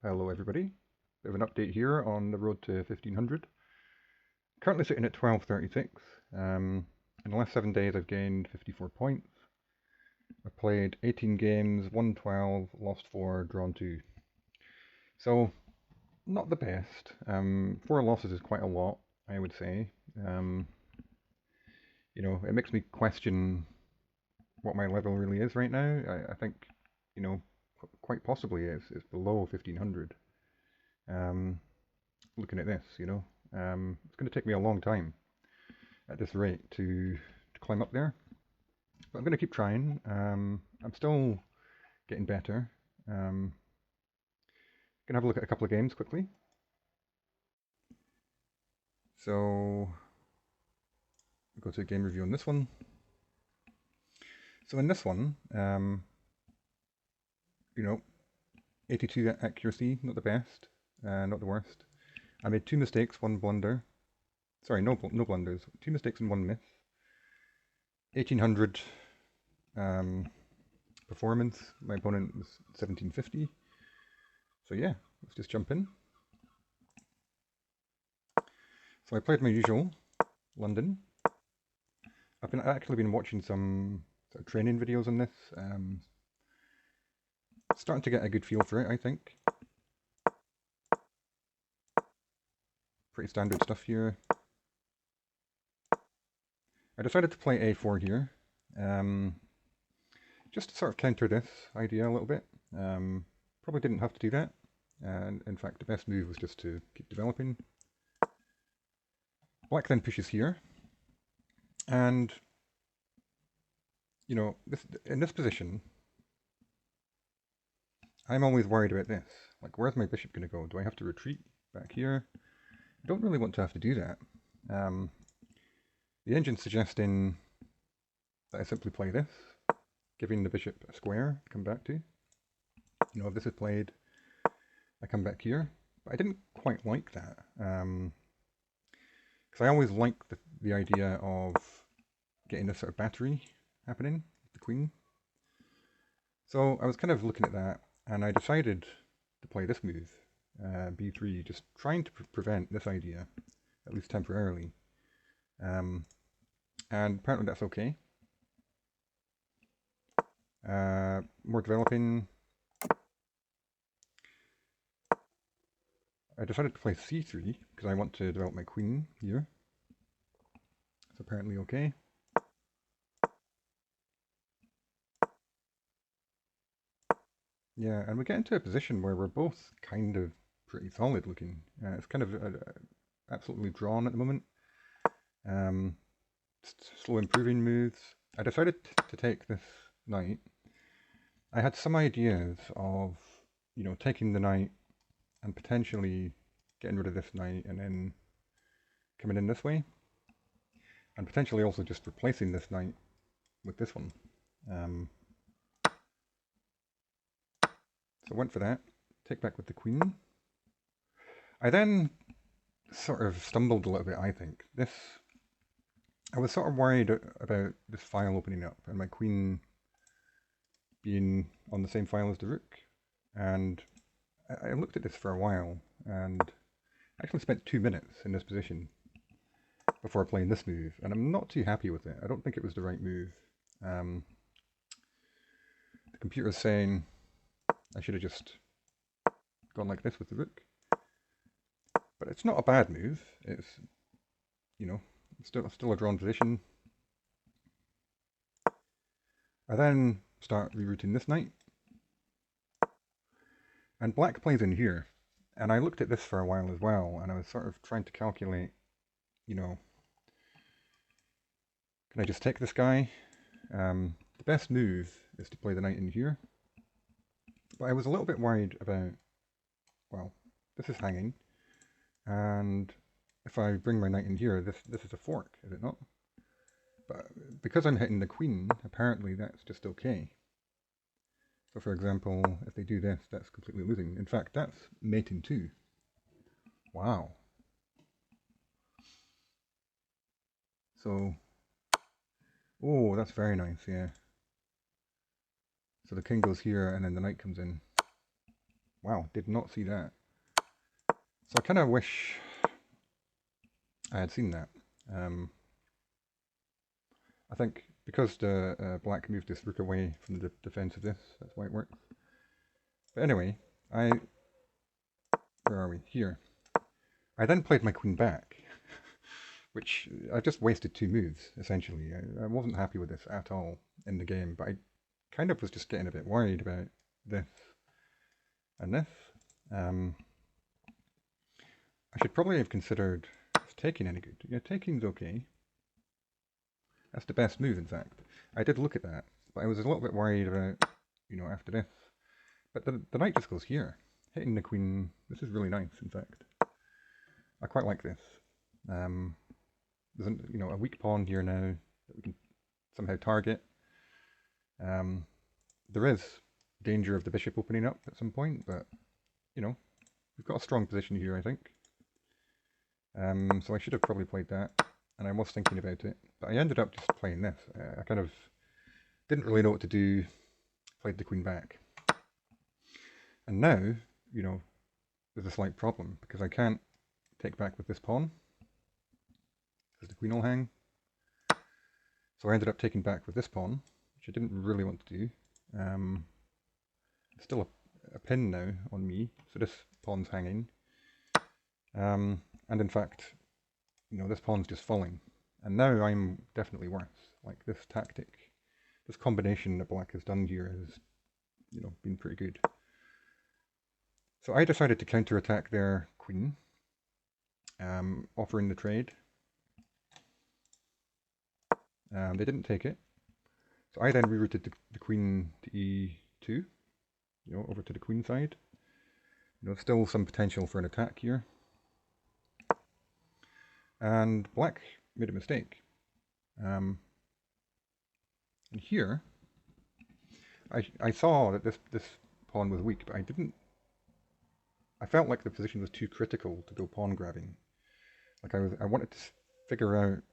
Hello everybody, bit of an update here on the road to 1500. Currently sitting at 1236. In the last 7 days I've gained 54 points. I've played 18 games, won 12, lost 4, drawn 2. So, not the best. 4 losses is quite a lot, I would say. It makes me question what my level really is right now. I think, you know, quite possibly it's below 1500. Looking at this, it's going to take me a long time at this rate to climb up there. But I'm going to keep trying. I'm still getting better. Going to have a look at a couple of games quickly. So, we'll go to a game review on this one. So in this one, 82 accuracy, not the best, not the worst. I made 2 mistakes, 1 blunder. Sorry, no blunders. 2 mistakes and 1 miss. 1800 performance. My opponent was 1750. So yeah, let's just jump in. So I played my usual London. I've actually been watching some sort of training videos on this. Starting to get a good feel for it, I think. Pretty standard stuff here. I decided to play a4 here, just to sort of counter this idea a little bit. Probably didn't have to do that, and in fact the best move was just to keep developing. Black then pushes here, and in this position, I'm always worried about this. Like, where's my bishop going to go? Do I have to retreat back here? I don't really want to have to do that. The engine's suggesting that I simply play this, giving the bishop a square to come back to. If this is played, I come back here. But I didn't quite like that. Because I always like the idea of getting this sort of battery happening with the queen. So I was kind of looking at that, and I decided to play this move, b3, just trying to prevent this idea, at least temporarily. And apparently that's okay. More developing. I decided to play c3 because I want to develop my queen here. It's apparently okay. Yeah, and we get into a position where we're both kind of pretty solid looking. It's kind of absolutely drawn at the moment. Slow improving moves. I decided to take this knight. I had some ideas of, taking the knight and potentially getting rid of this knight and then coming in this way. And potentially also just replacing this knight with this one. So I went for that. Take back with the queen. I then sort of stumbled a little bit, I think. I was sort of worried about this file opening up and my queen being on the same file as the rook. And I looked at this for a while and actually spent 2 minutes in this position before playing this move, and I'm not too happy with it. I don't think it was the right move. The computer's saying I should have just gone like this with the rook. But it's not a bad move. It's, still a drawn position. I then start rerouting this knight. And black plays in here. And I looked at this for a while as well, and I was sort of trying to calculate, can I just take this guy? The best move is to play the knight in here. But I was a little bit worried about, well, this is hanging. And if I bring my knight in here, this is a fork, is it not? But because I'm hitting the queen, apparently that's just okay. So for example, if they do this, that's completely losing. In fact, that's mating too. Wow. So, oh, that's very nice, yeah. So the king goes here and then the knight comes in. Wow, did not see that. So I kind of wish I had seen that. I think because the black moved this rook away from the defense of this, that's why it works. But anyway, where are we? Here. I then played my queen back, which I just wasted 2 moves, essentially. I wasn't happy with this at all in the game, but I kind of was just getting a bit worried about this and this. I should probably have considered, is taking any good? Yeah, taking's okay. That's the best move, in fact. I did look at that, but I was a little bit worried about, after this. But the knight just goes here. Hitting the queen, this is really nice, in fact. I quite like this. There's a weak pawn here now that we can somehow target. There is danger of the bishop opening up at some point, but, we've got a strong position here, I think. So I should have probably played that, and I was thinking about it, but I ended up just playing this. I kind of didn't really know what to do, played the queen back. And now, there's a slight problem, because I can't take back with this pawn, because the queen will hang. So I ended up taking back with this pawn, which I didn't really want to do. It's still a pin now on me, so this pawn's hanging. And in fact, this pawn's just falling. And now I'm definitely worse. Like, this tactic, this combination that black has done here has, been pretty good. So I decided to counterattack their queen, offering the trade. They didn't take it. So I then rerouted the queen to e2, over to the queen side. Still some potential for an attack here. And black made a mistake. And here, I saw that this pawn was weak, but I felt like the position was too critical to go pawn grabbing. Like I wanted to figure out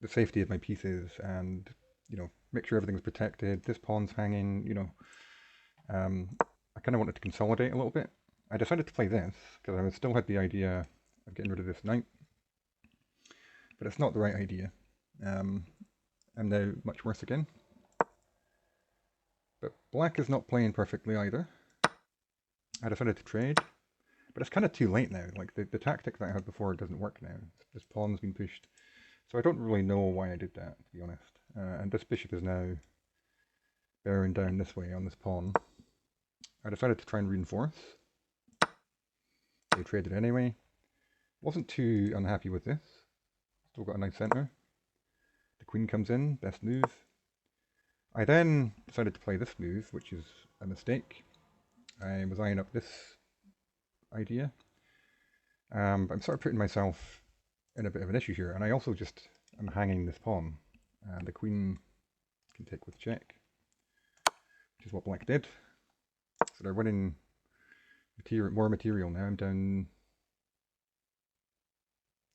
the safety of my pieces and, make sure everything's protected. This pawn's hanging, I kind of wanted to consolidate a little bit. I decided to play this because I still had the idea of getting rid of this knight. But it's not the right idea. I'm now much worse again. But black is not playing perfectly either. I decided to trade, but it's kind of too late now. Like, the tactic that I had before doesn't work now. This pawn's been pushed. So I don't really know why I did that, to be honest. And this bishop is now bearing down this way on this pawn. I decided to try and reinforce. They traded anyway. Wasn't too unhappy with this. Still got a nice center. The queen comes in, best move. I then decided to play this move, which is a mistake. I was eyeing up this idea. But I'm sort of putting myself in a bit of an issue here, and I also just am hanging this pawn. And the queen can take with check, which is what black did. So they're winning more material now. I'm down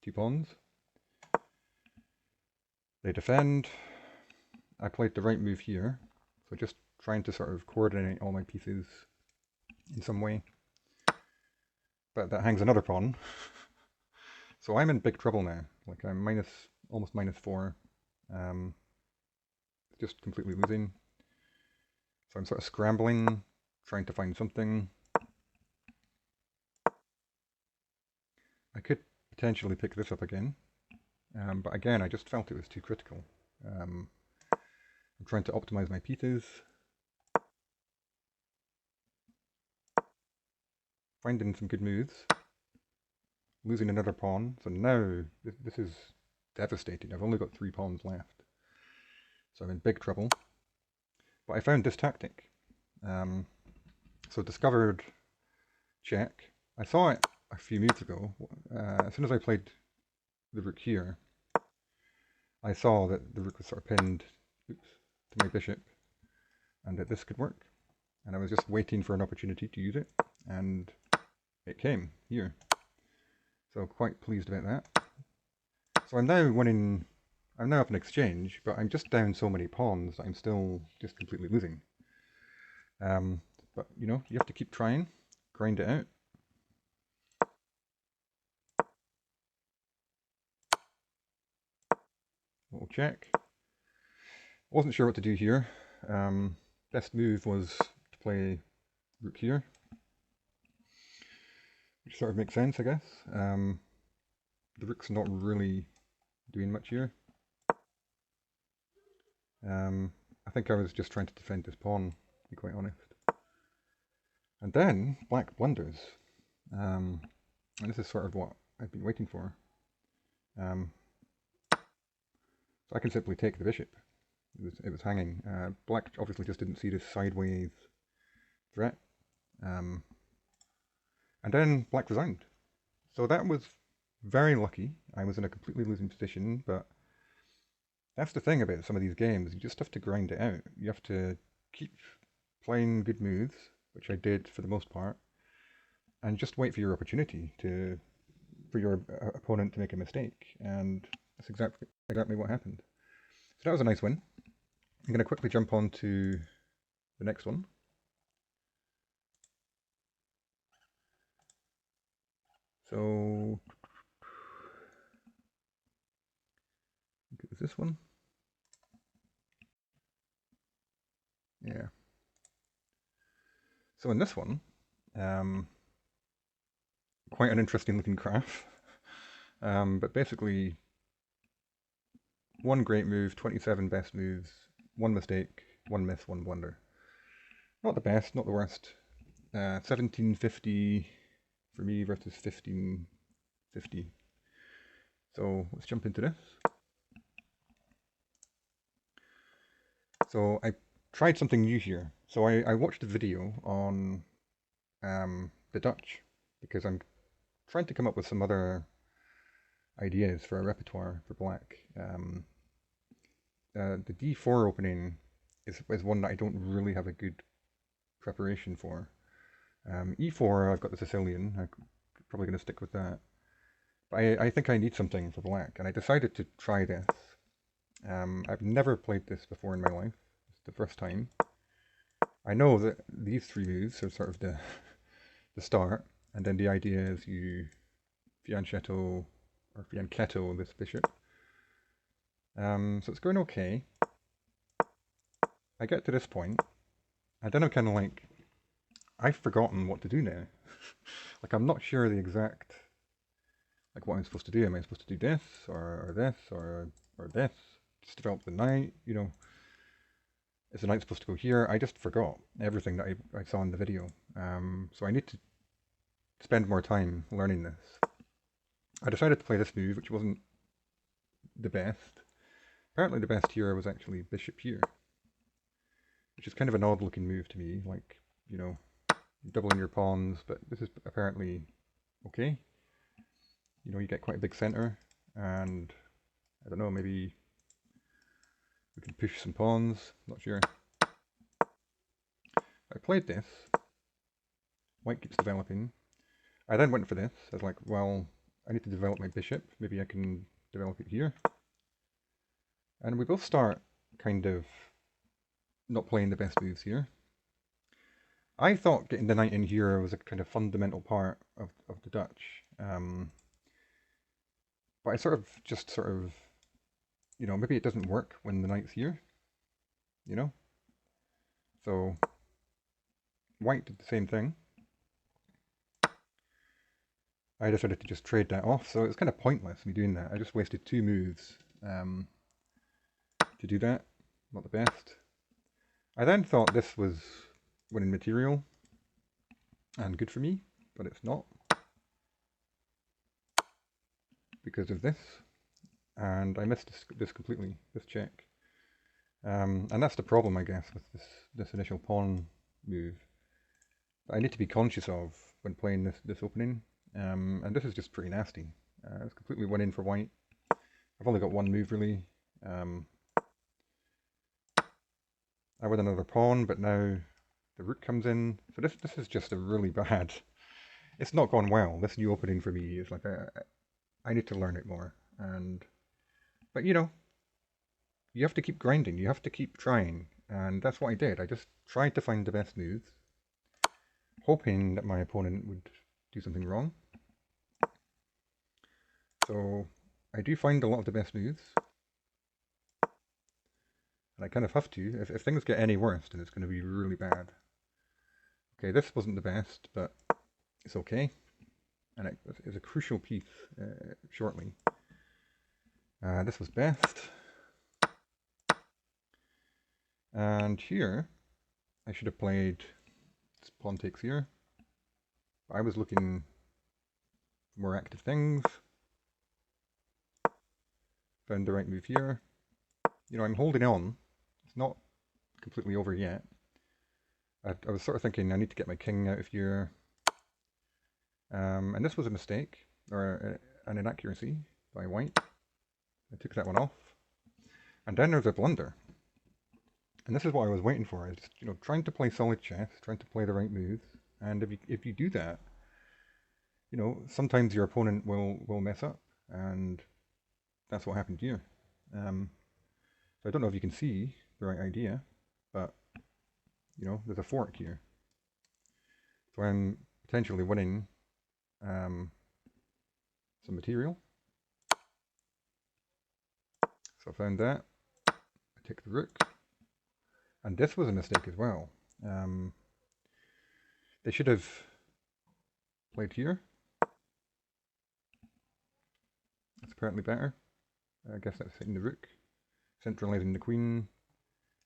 2 pawns. They defend. I played the right move here, so just trying to sort of coordinate all my pieces in some way. But that hangs another pawn. So I'm in big trouble now. Like, I'm almost -4. Just completely losing. So I'm sort of scrambling, trying to find something. I could potentially pick this up again. But again, I just felt it was too critical. I'm trying to optimize my pieces. Finding some good moves. Losing another pawn. So now, this is devastating. I've only got 3 pawns left. So I'm in big trouble. But I found this tactic. So discovered check. I saw it a few moves ago. As soon as I played the rook here, I saw that the rook was sort of pinned to my bishop, and that this could work. And I was just waiting for an opportunity to use it, and it came here. So quite pleased about that. So I'm now winning. I'm now up in exchange, but I'm just down so many pawns that I'm still just completely losing. But, you know, you have to keep trying, grind it out. Little check. Wasn't sure what to do here. Best move was to play rook here, which sort of makes sense, I guess. The rook's not really doing much here. I think I was just trying to defend this pawn, to be quite honest. And then black blunders. And this is sort of what I've been waiting for. So I can simply take the bishop. It was hanging. Black obviously just didn't see this sideways threat. And then black resigned. So that was very lucky. I was in a completely losing position, but that's the thing about some of these games. You just have to grind it out. You have to keep playing good moves, which I did for the most part, and just wait for your opportunity for your opponent to make a mistake. And that's exactly what happened. So that was a nice win. I'm going to quickly jump on to the next one. So, I think it was this one. Yeah. So in this one, quite an interesting looking graph. But basically, one great move, 27 best moves, one mistake, one miss, one blunder. Not the best, not the worst. 1750 for me versus 1550. So let's jump into this. So I tried something new here. So I watched a video on the Dutch because I'm trying to come up with some other ideas for a repertoire for black. The d4 opening is one that I don't really have a good preparation for. e4, I've got the Sicilian. I'm probably going to stick with that. But I think I need something for black, and I decided to try this. I've never played this before in my life. It's the first time. I know that these three moves are sort of the start, and then the idea is you fianchetto or fianchetto this bishop. So it's going okay. I get to this point, and then I'm kind of like, I've forgotten what to do now. Like, I'm not sure the exact, like, what I'm supposed to do. Am I supposed to do this, or this, or this? Just develop the knight, you know. Is the knight supposed to go here? I just forgot everything that I saw in the video. So I need to spend more time learning this. I decided to play this move, which wasn't the best. Apparently the best here was actually bishop here, which is kind of an odd looking move to me, like, you know, doubling your pawns, but this is apparently okay. You know, you get quite a big center, and I don't know, maybe we can push some pawns, not sure. I played this, white keeps developing. I then went for this. I was like, well, I need to develop my bishop, maybe I can develop it here. And we both start kind of not playing the best moves here. I thought getting the knight in here was a kind of fundamental part of the Dutch. But I sort of, you know, maybe it doesn't work when the knight's here, you know? So, white did the same thing. I decided to just trade that off, so it's kind of pointless me doing that. I just wasted two moves to do that. Not the best. I then thought this was winning material and good for me, but it's not because of this, and I missed this completely, this check. And that's the problem, I guess, with this initial pawn move that I need to be conscious of when playing this opening. And this is just pretty nasty. It's completely winning for white. I've only got one move really. I win another pawn, but now the rook comes in. So this is just a really bad. It's not gone well. This new opening for me is like I need to learn it more. But you know, you have to keep grinding. You have to keep trying, and that's what I did. I just tried to find the best moves, hoping that my opponent would do something wrong. So I do find a lot of the best moves. And I kind of have to. If things get any worse, then it's going to be really bad. Okay, this wasn't the best, but it's okay. And it is a crucial piece shortly. This was best. And here, I should have played this pawn takes here. I was looking for more active things. Found the right move here. You know, I'm holding on. It's not completely over yet. I was sort of thinking I need to get my king out of here. And this was a mistake, or an inaccuracy by white. I took that one off. And then there's a blunder. And this is what I was waiting for, is, you know, trying to play solid chess, trying to play the right moves. And if you do that, you know, sometimes your opponent will mess up. And that's what happened here. So I don't know if you can see the right idea, but, you know, there's a fork here. So I'm potentially winning some material. So I found that. I take the rook. And this was a mistake as well. They should have played here. That's apparently better. I guess that's hitting the rook, centralizing the queen,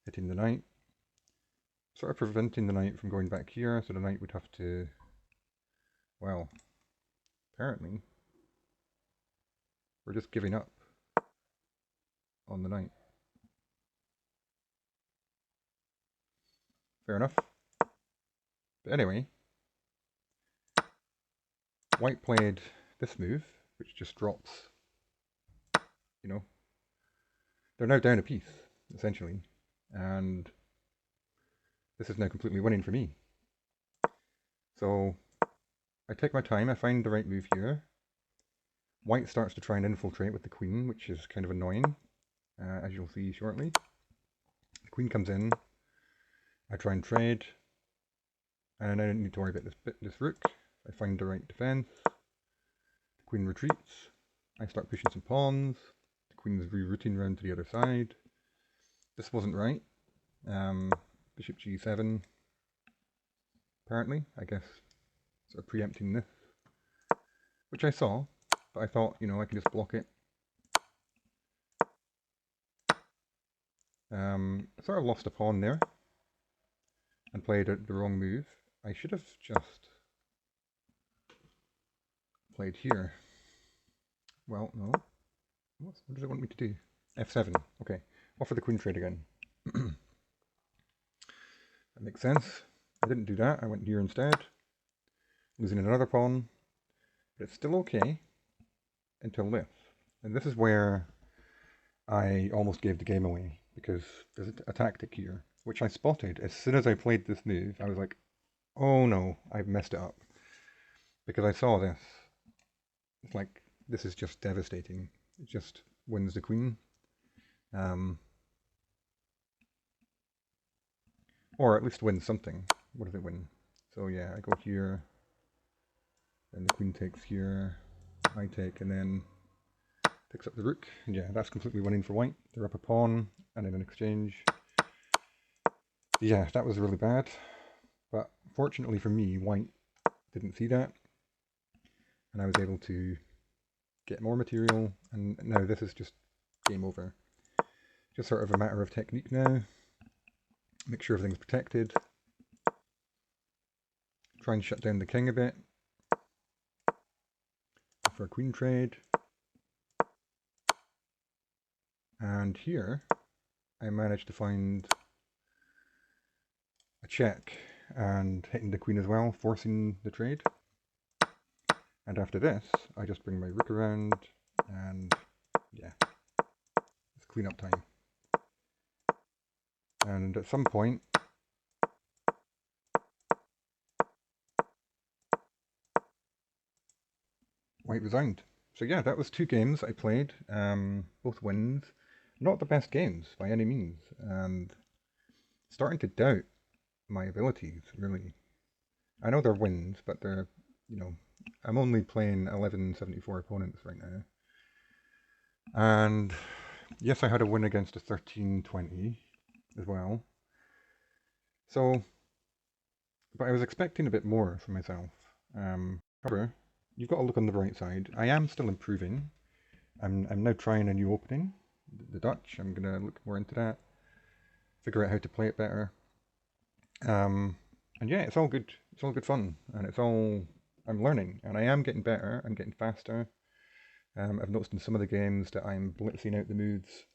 hitting the knight. Sort of preventing the knight from going back here, so the knight would have to, well, apparently, we're just giving up on the knight. Fair enough. But anyway, white played this move, which just drops, you know, they're now down a piece, essentially, and this is now completely winning for me. So I take my time, I find the right move here. White starts to try and infiltrate with the queen, which is kind of annoying, as you'll see shortly. The queen comes in, I try and trade, and I don't need to worry about this rook. I find the right defense. The queen retreats. I start pushing some pawns. The queen's rerouting around to the other side. This wasn't right. Bishop g7. Apparently, I guess, sort of preempting this, which I saw, but I thought, you know, I could just block it. Sort of lost a pawn there and played the wrong move. I should have just played here. Well, no. What does it want me to do? f7. Okay. Offer the queen trade again. That makes sense. I didn't do that. I went here instead. Losing another pawn. But it's still okay until this. And this is where I almost gave the game away, because there's a tactic here, which I spotted as soon as I played this move. I was like, oh no, I've messed it up. Because I saw this. It's like, this is just devastating. It just wins the queen. Or at least wins something. What does it win? So yeah, I go here. Then the queen takes here. I take, and then picks up the rook. And yeah, that's completely winning for white. They're up a pawn, and in an exchange. Yeah, that was really bad. But fortunately for me, white didn't see that. And I was able to get more material, and now this is just game over. Just sort of a matter of technique now. Make sure everything's protected. Try and shut down the king a bit. For a queen trade. And here, I managed to find a check and hitting the queen as well, forcing the trade. And after this, I just bring my rook around, and yeah, it's cleanup time. And at some point, white resigned. So yeah, that was 2 games I played, both wins. Not the best games by any means, and starting to doubt my abilities, really. I know they're wins, but they're, you know, I'm only playing 1174 opponents right now. And yes, I had a win against a 1320 as well. So, but I was expecting a bit more from myself. However, you've got to look on the bright side. I am still improving. I'm now trying a new opening, the Dutch. I'm gonna look more into that, figure out how to play it better. And yeah, it's all good. It's all good fun, and it's all I'm learning, and I am getting better. I'm getting faster. I've noticed in some of the games that I'm blitzing out the moves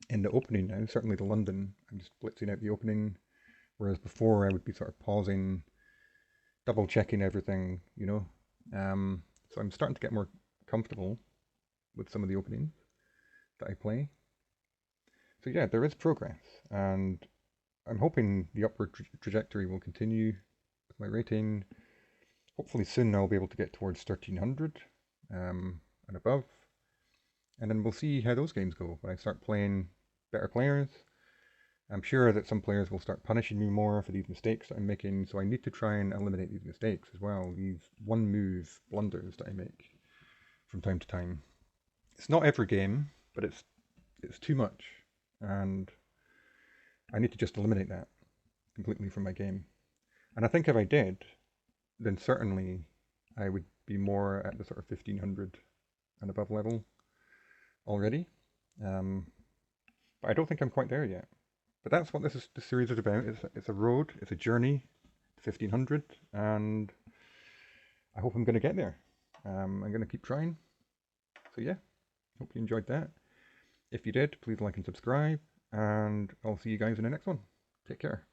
in the opening now. Certainly the London, I'm just blitzing out the opening, whereas before I would be sort of pausing, double checking everything, you know. So I'm starting to get more comfortable with some of the openings that I play. So yeah, there is progress, and I'm hoping the upward trajectory will continue with my rating. Hopefully soon I'll be able to get towards 1300 and above, and then we'll see how those games go when I start playing better players. I'm sure that some players will start punishing me more for these mistakes that I'm making, so I need to try and eliminate these mistakes as well, these one move blunders that I make from time to time. It's not every game, but it's too much, and I need to just eliminate that completely from my game. And I think if I did, then certainly I would be more at the sort of 1500 and above level already. Um, but I don't think I'm quite there yet. But that's what this series is about. It's a road, it's a journey to 1500, and I hope I'm going to get there. I'm going to keep trying. So yeah, hope you enjoyed that. If you did, please like and subscribe, and I'll see you guys in the next one. Take care.